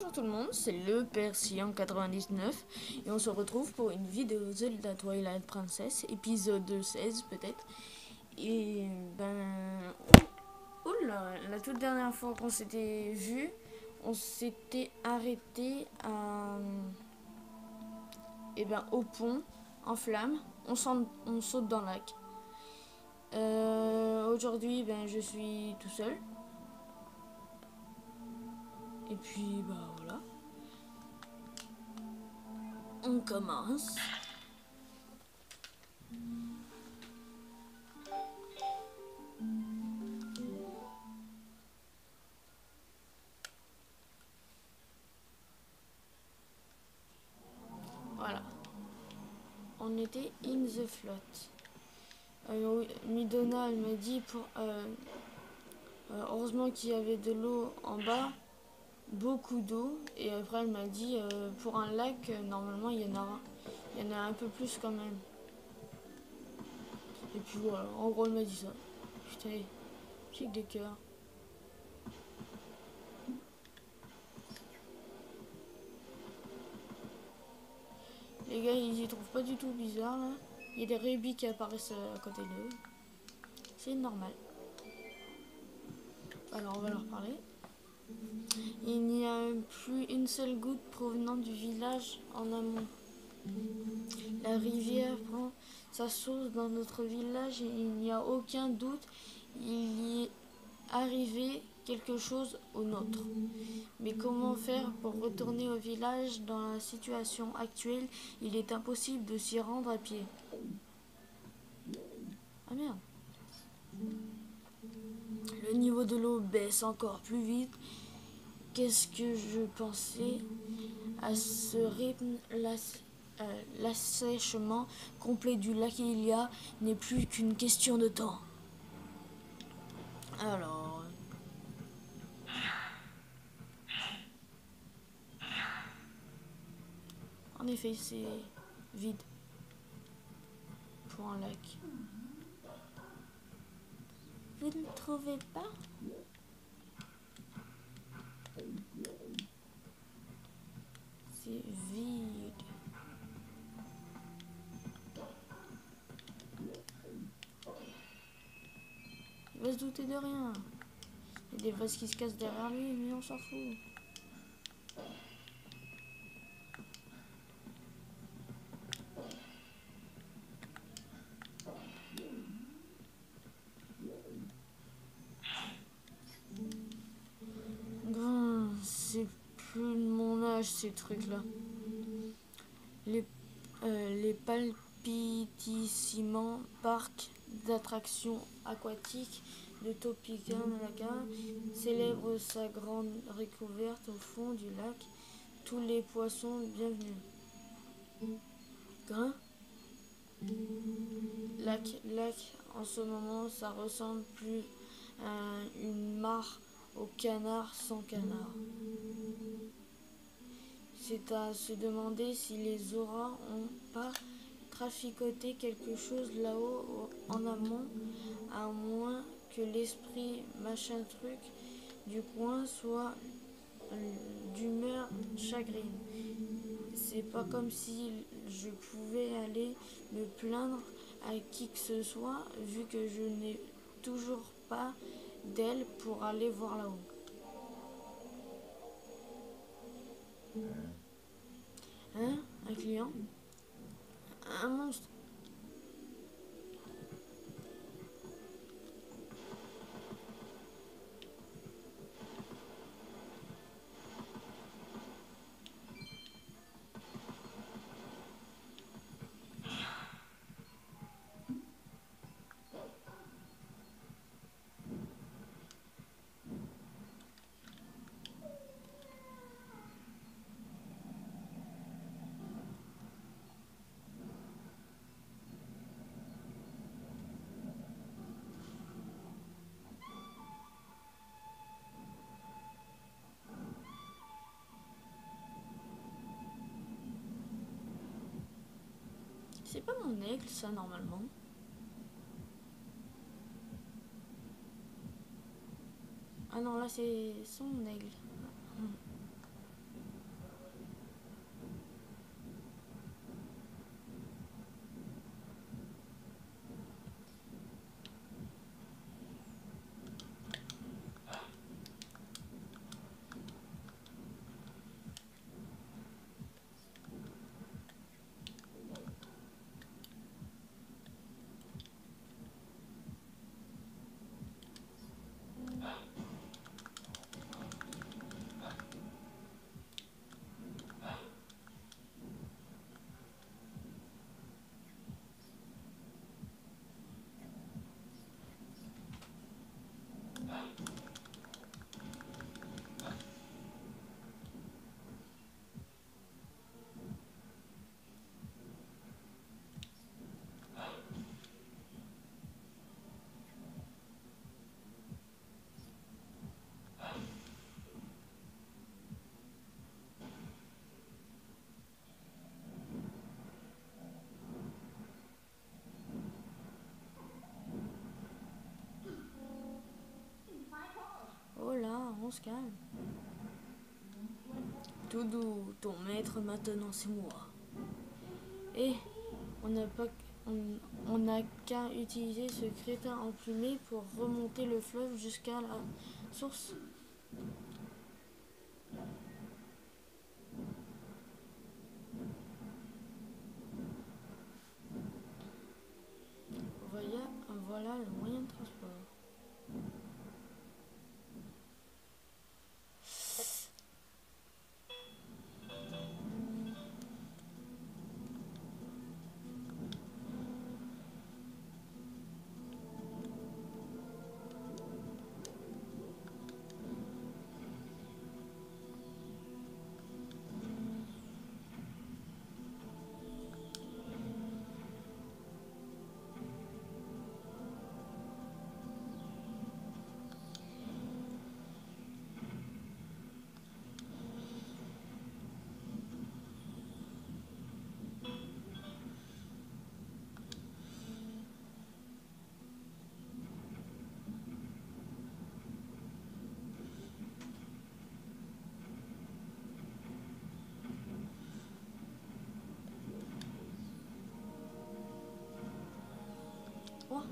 Bonjour tout le monde, c'est le Père Sian 99 et on se retrouve pour une vidéo Zelda Twilight Princess, épisode 16 peut-être. Et oula, la toute dernière fois qu'on s'était vu, on s'était arrêté à, au pont en flammes, on saute dans le lac. Aujourd'hui, je suis tout seul. Et puis, voilà. On commence. Voilà. On était in the float. Midona, elle m'a dit heureusement qu'il y avait de l'eau en bas, beaucoup d'eau. Et après, elle m'a dit pour un lac, normalement, il y en a un peu plus quand même. Et puis voilà, en gros, elle m'a dit ça. Putain, j'ai que des cœurs. Les gars, ils y trouvent pas du tout bizarre là. Il y a des rébis qui apparaissent à côté d'eux. C'est normal. Alors, on va leur parler. Il n'y a plus une seule goutte provenant du village en amont. La rivière prend sa source dans notre village et il n'y a aucun doute, il y est arrivé quelque chose au nôtre. Mais comment faire pour retourner au village dans la situation actuelle? Il est impossible de s'y rendre à pied. Ah merde. Le niveau de l'eau baisse encore plus vite. Qu'est-ce que je pensais? À ce rythme, l'assèchement complet du lac Ilia n'est plus qu'une question de temps. Alors, en effet, c'est vide pour un lac. Vous ne trouvez pas? C'est vide. Il va se douter de rien. Il y a des vases qui se cassent derrière lui, mais on s'en fout. Bon, c'est plus de mon âge ces trucs-là. Les palpitissiments parcs d'attractions aquatiques de Topeka célèbre sa grande découverte au fond du lac. Tous les poissons bienvenus. Hein? Lac, en ce moment, ça ressemble plus à une mare au canard sans canard. C'est à se demander si les auras ont pas traficoté quelque chose là-haut en amont, à moins que l'esprit machin truc du coin soit d'humeur chagrine. C'est pas comme si je pouvais aller me plaindre à qui que ce soit, vu que je n'ai toujours pas d'aile pour aller voir là-haut. Hein? Un client? Un monstre? C'est pas mon aigle, ça, normalement. Ah non, là, c'est son aigle. Oh là, on se calme. Tout doux, ton maître maintenant c'est moi. Et on n'a pas, on n'a qu'à utiliser ce crétin emplumé pour remonter le fleuve jusqu'à la source. Voilà le moyen de transport. Oh.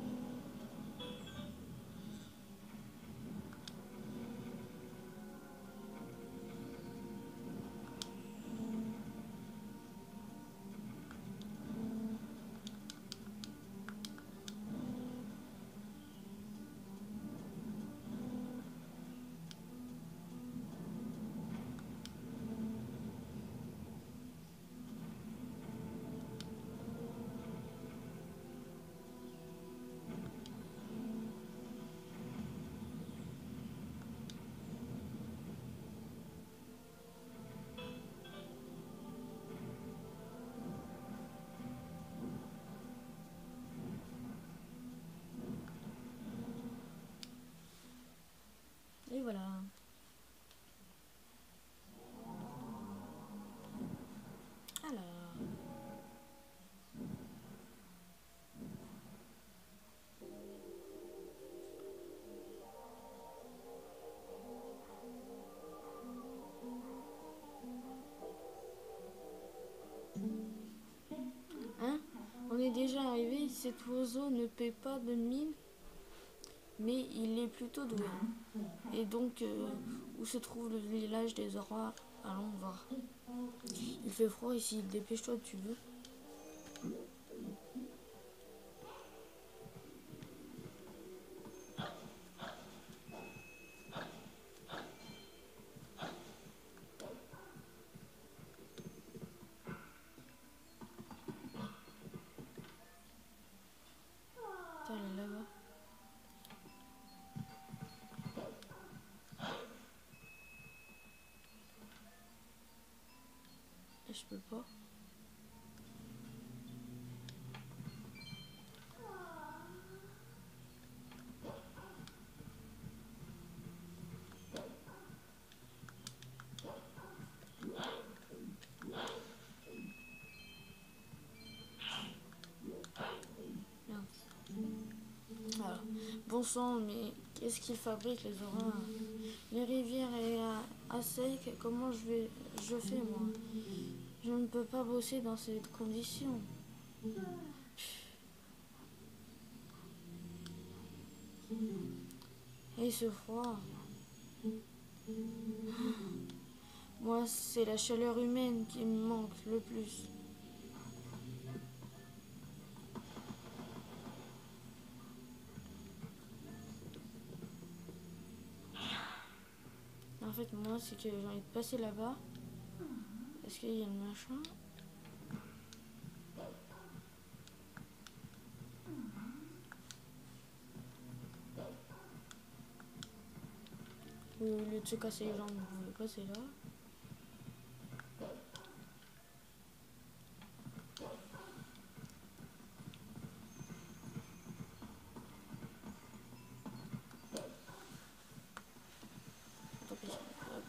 Et voilà. Alors. Hein? On est déjà arrivé, cet oiseau ne paie pas de mine, mais il est plutôt doué. Et donc, où se trouve le village des aurores? Allons voir. Il fait froid ici, dépêche-toi, tu veux. Tiens, elle est là-bas. Et je peux pas. Voilà. Bon sang, mais qu'est-ce qu'ils fabriquent les orins? Les rivières est à sec, comment je fais moi? Je ne peux pas bosser dans ces conditions. Et ce froid. Moi, c'est la chaleur humaine qui me manque le plus. En fait, moi, c'est que j'ai envie de passer là-bas. Est-ce qu'il y a le machin? Au lieu de se casser les jambes, vous pouvez passer là. Tant pis. Hop.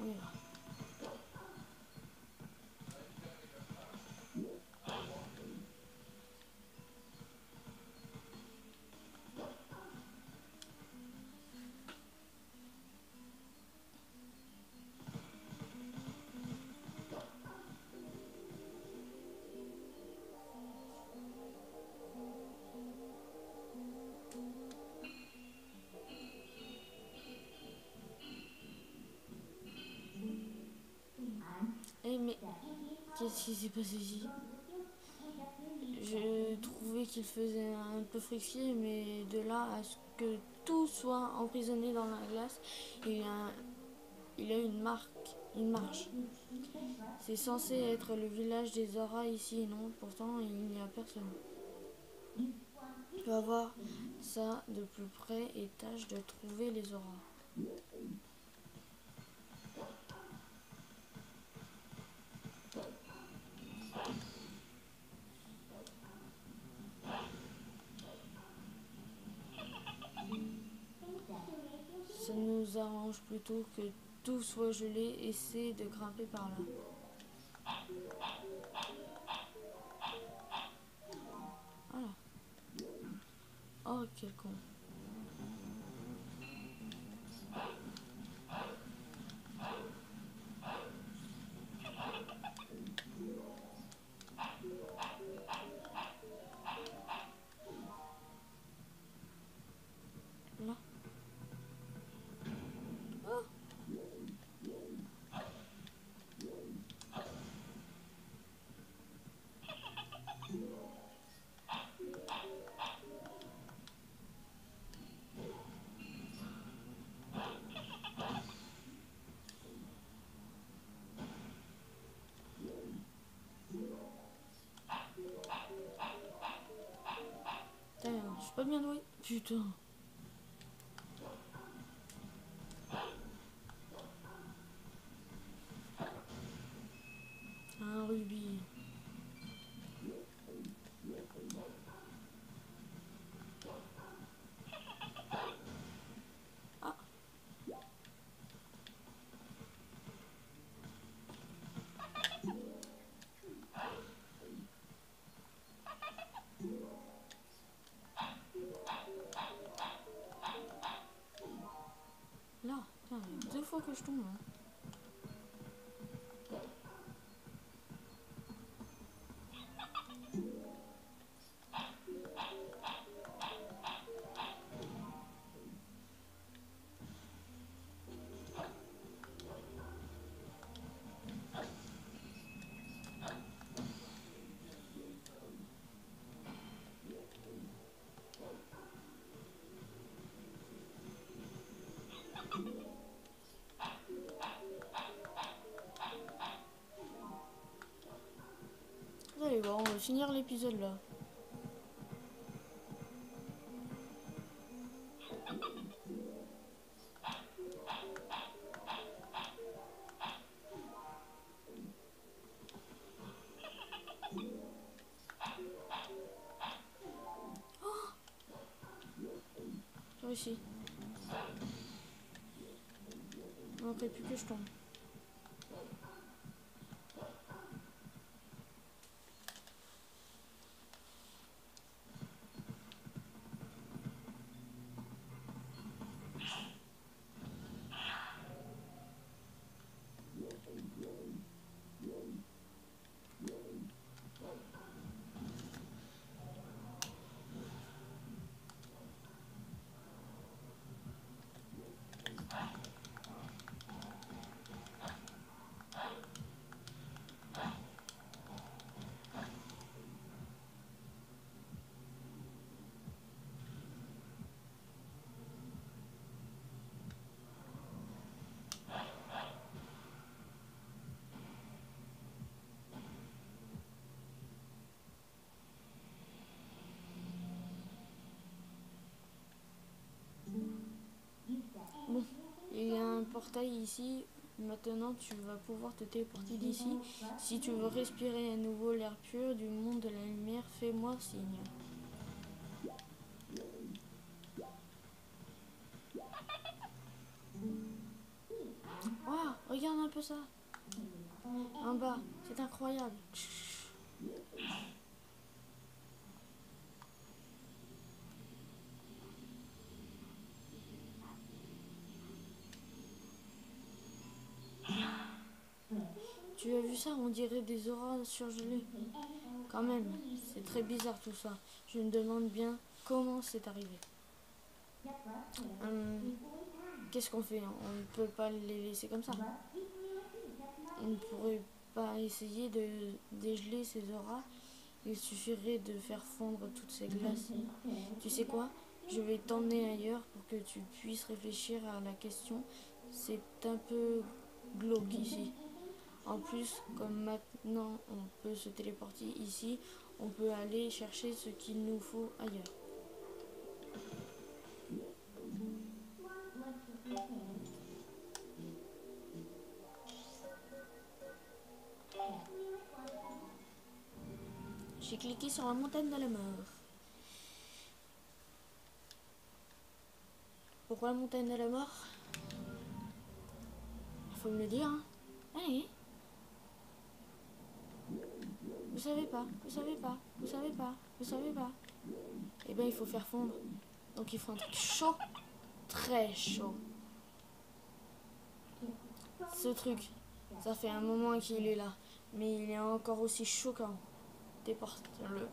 On y va. Eh mais qu'est-ce qui s'est passé ici? Je trouvais qu'il faisait un peu friction, mais de là à ce que tout soit emprisonné dans la glace, il y a une marche. C'est censé être le village des Zora ici, non? Pourtant, il n'y a personne. Je vais voir ça de plus près et tâche de trouver les Zora. Ça nous arrange plutôt que tout soit gelé. Essaie de grimper par là. Voilà. Oh, quel con. Là. Oh. Putain, je suis pas bien doué. Putain. Un rubis. Ah. Là. Putain, il y a 2 fois que je tombe. Hein. Vous allez voir, on va finir l'épisode là. J'ai réussi. Il manquerait plus que je tombe. ici. Maintenant, tu vas pouvoir te téléporter d'ici. Si tu veux respirer à nouveau l'air pur du monde de la lumière, fais-moi signe. Oh, regarde un peu ça. En bas, c'est incroyable. Tu as vu ça? On dirait des auras surgelées. Quand même, c'est très bizarre tout ça. Je me demande bien comment c'est arrivé. Qu'est-ce qu'on fait? On ne peut pas les laisser comme ça. On ne pourrait pas essayer de dégeler ces auras. Il suffirait de faire fondre toutes ces glaces. Tu sais quoi? Je vais t'emmener ailleurs pour que tu puisses réfléchir à la question. C'est un peu glauque ici. En plus, comme maintenant on peut se téléporter ici, on peut aller chercher ce qu'il nous faut ailleurs. J'ai cliqué sur la montagne de la mort. Pourquoi la montagne de la mort? Faut me le dire, hein. Allez. Vous savez pas, vous savez pas, vous savez pas, vous savez pas. Eh bien, il faut faire fondre. Donc, il faut un truc chaud, très chaud. Ce truc, ça fait un moment qu'il est là, mais il est encore aussi choquant. Déporte-le.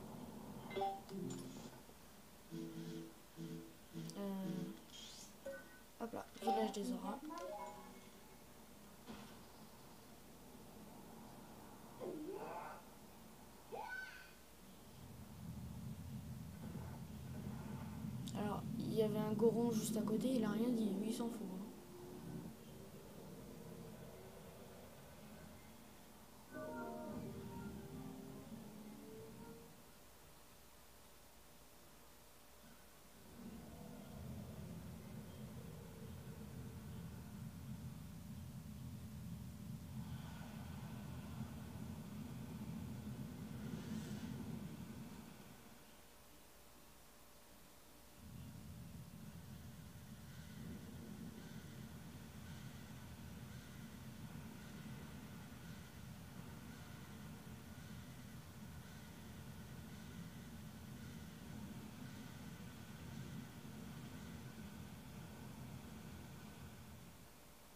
Hop là, village des auras. Alors, il y avait un Goron juste à côté, il a rien dit, lui il s'en fout.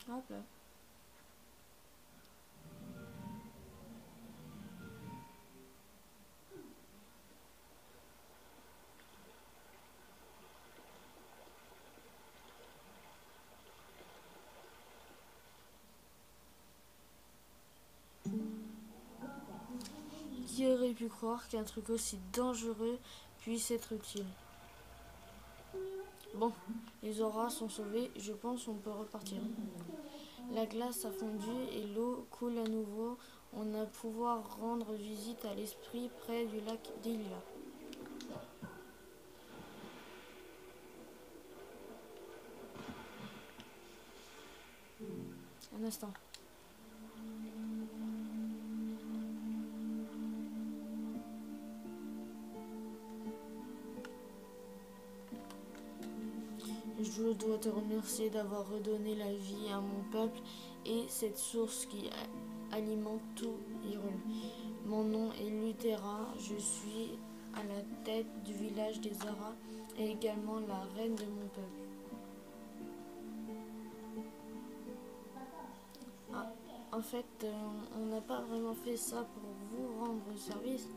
Hop là. Qui aurait pu croire qu'un truc aussi dangereux puisse être utile? Bon, les auras sont sauvées, je pense qu'on peut repartir. La glace a fondu et l'eau coule à nouveau. On a pouvoir rendre visite à l'esprit près du lac d'Ilia. Un instant. Je dois te remercier d'avoir redonné la vie à mon peuple et cette source qui alimente tout Hyrule. Mon nom est Luthera, je suis à la tête du village des Auras et également la reine de mon peuple. Ah, en fait, on n'a pas vraiment fait ça pour vous rendre service.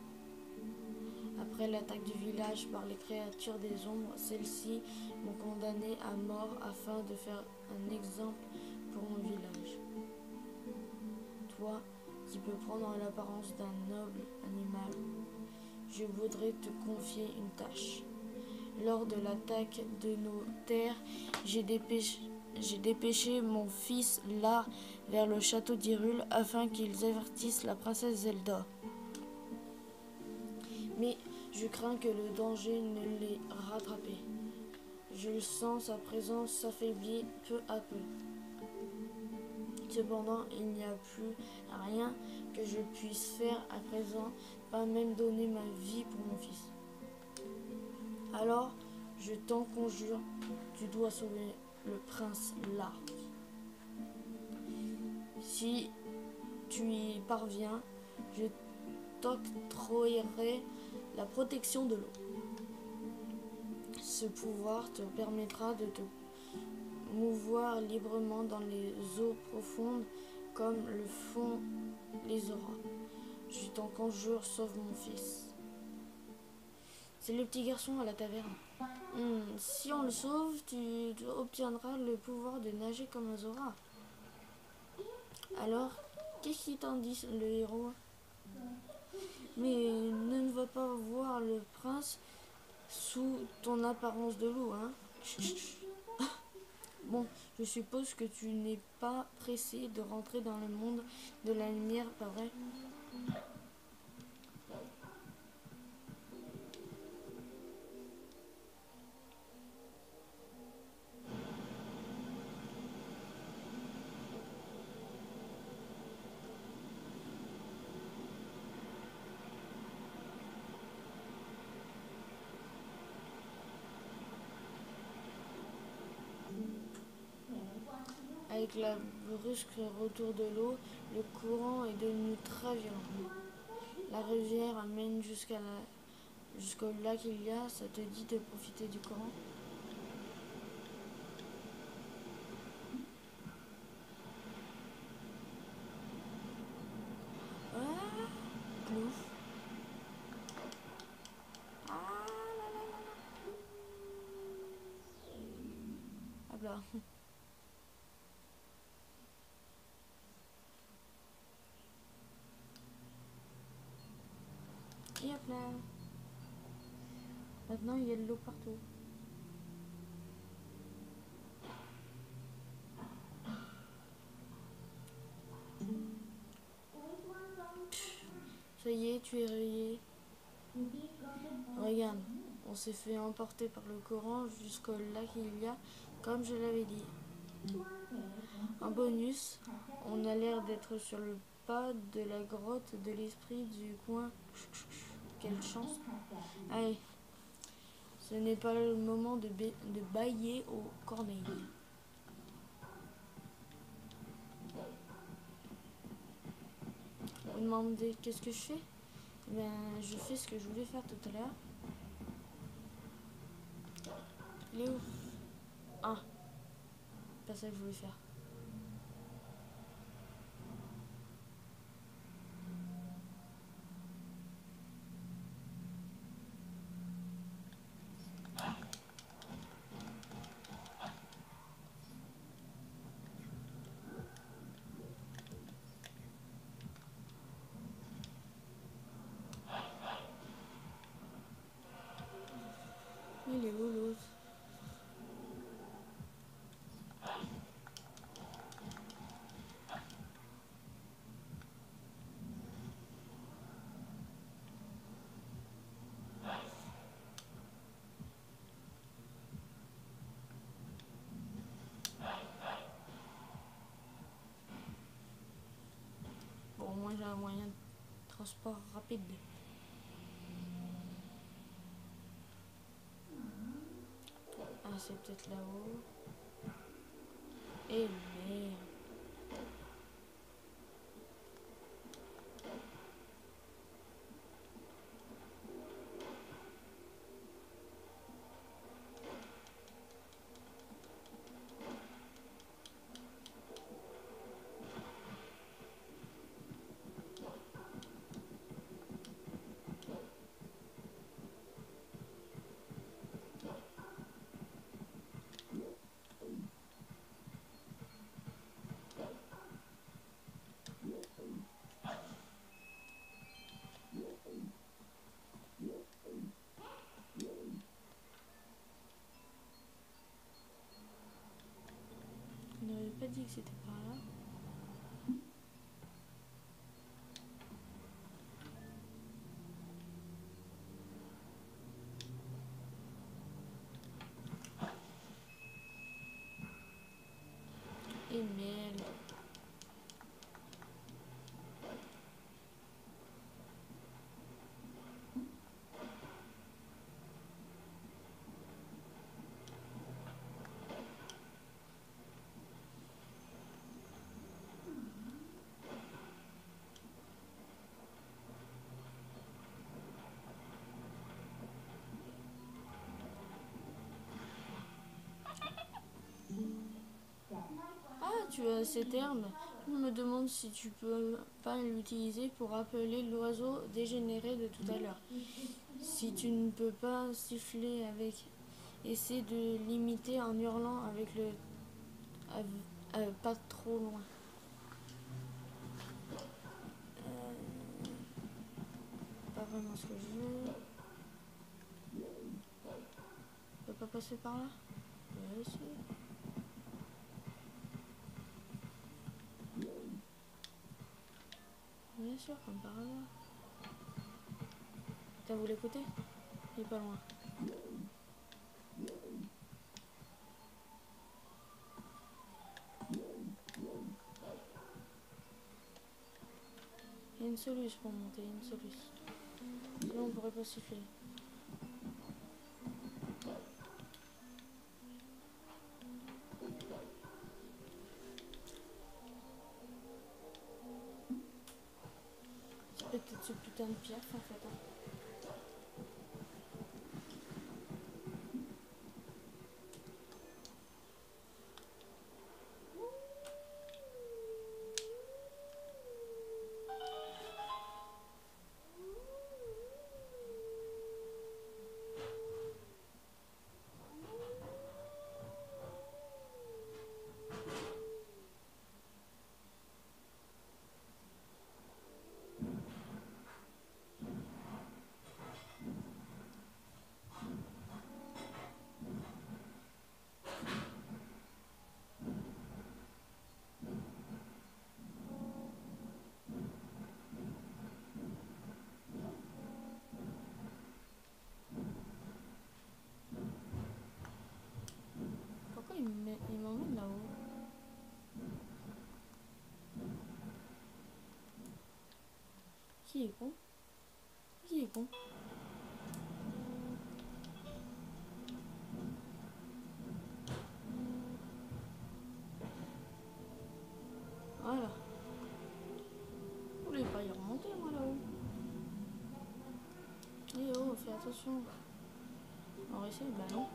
Après l'attaque du village par les créatures des ombres, celles-ci m'ont condamné à mort afin de faire un exemple pour mon village. Toi, qui peux prendre l'apparence d'un noble animal, je voudrais te confier une tâche. Lors de l'attaque de nos terres, j'ai dépêché mon fils là vers le château d'Hyrule afin qu'ils avertissent la princesse Zelda. Mais je crains que le danger ne l'ait rattrapé. Je le sens, sa présence s'affaiblit peu à peu. Cependant, il n'y a plus rien que je puisse faire à présent, pas même donner ma vie pour mon fils. Alors, je t'en conjure, tu dois sauver le prince Lark. Si tu y parviens, je t'octroyerai la protection de l'eau. Ce pouvoir te permettra de te mouvoir librement dans les eaux profondes comme le font les auras. Je t'en conjure, sauve mon fils. C'est le petit garçon à la taverne. Si on le sauve, tu obtiendras le pouvoir de nager comme un Zora. Alors, qu'est-ce qui t'en dit le héros? Mais ne va pas voir le prince sous ton apparence de loup, hein? Bon, je suppose que tu n'es pas pressé de rentrer dans le monde de la lumière, pas vrai? Avec la brusque retour de l'eau, le courant est devenu très violent. La rivière amène jusqu'au lac Ilia. Ça te dit de profiter du courant? Ah, plouf. Ah là là là là. Hop là. Et hop là. Maintenant, il y a de l'eau partout. Ça y est, tu es réveillé. Regarde, on s'est fait emporter par le courant jusqu'au lac Ilia, comme je l'avais dit. En bonus, on a l'air d'être sur le pas de la grotte de l'esprit du coin. Quelle chance. Allez, ce n'est pas le moment de bailler aux corneilles. Vous me demandez qu'est-ce que je fais? Ben, je fais ce que je voulais faire tout à l'heure. Il est où? Ah, pas ça que je voulais faire. Il est où l'autre? Bon, moi j'ai un moyen de transport rapide. Ah, c'est peut-être là-haut. Et merde. On n'avait pas dit que c'était par là. Et merde. tu as cette herbe, je me demande si tu peux pas l'utiliser pour appeler l'oiseau dégénéré de tout à l'heure. Si tu ne peux pas siffler avec, essaie de l'imiter en hurlant avec le pas trop loin. Pas vraiment ce que je veux. Je peux pas passer par là. Je vais essayer. Bien sûr, comme par hasard. T'as voulu l'écouter? Il est pas loin. Il y a une solution pour monter, une solution. Sinon on pourrait pas siffler. C'est peut-être ce putain de pierre en fait. Hein. Pourquoi il m'emmène là-haut? Qui est con? Qui est con? Voilà. Je voulais pas y remonter moi là-haut. Eh oh, fais attention. On va essayer, bah non.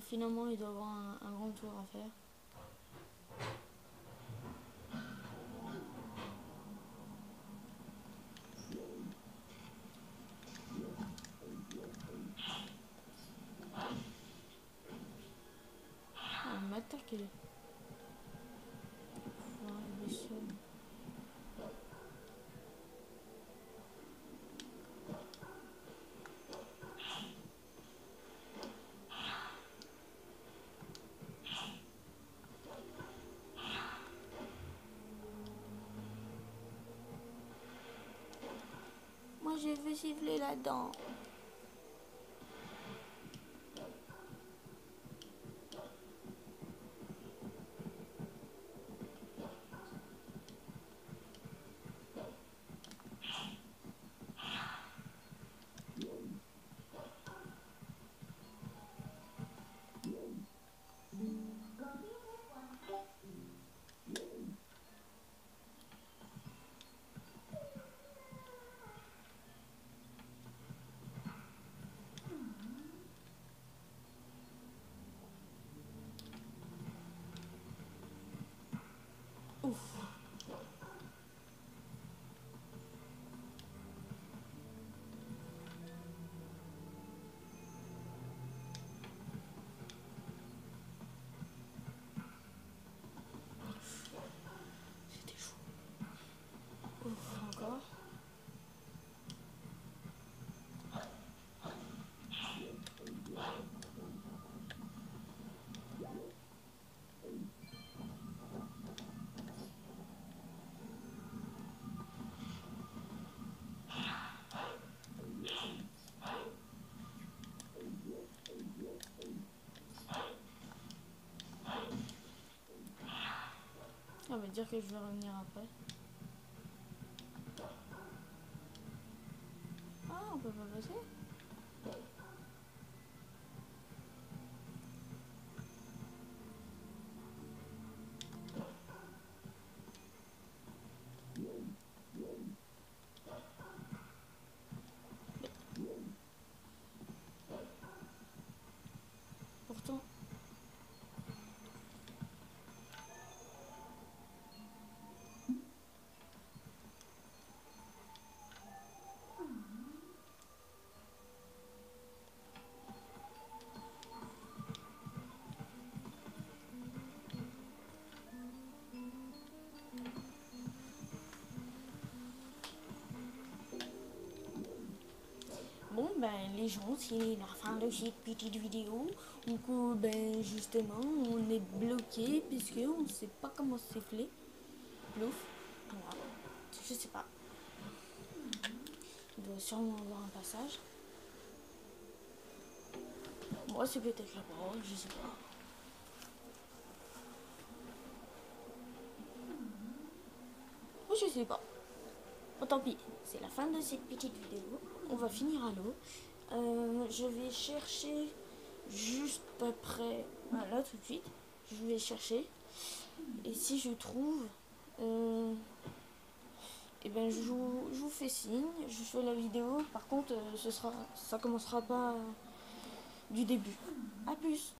Finalement, il doit avoir un grand tour à faire. Ah, il m'a attaqué. Ouais, il est seul. Moi, je veux siffler là-dedans. Ouf. C'était chaud. Ouf, encore. Ça veut dire que je vais revenir après. Ah, on peut pas passer? Pourtant, les gens, c'est la fin de cette petite vidéo, ou que justement on est bloqué puisque on ne sait pas comment siffler. Plouf, voilà, je sais pas. Il doit sûrement avoir un passage. Moi c'est peut-être la parole, je sais pas. Moi je sais pas. Bon, tant pis, c'est la fin de cette petite vidéo. On va finir à l'eau. Je vais chercher juste après, voilà, tout de suite. Je vais chercher. Et si je trouve, je vous fais signe. Je fais la vidéo. Par contre, ça commencera pas du début. A plus.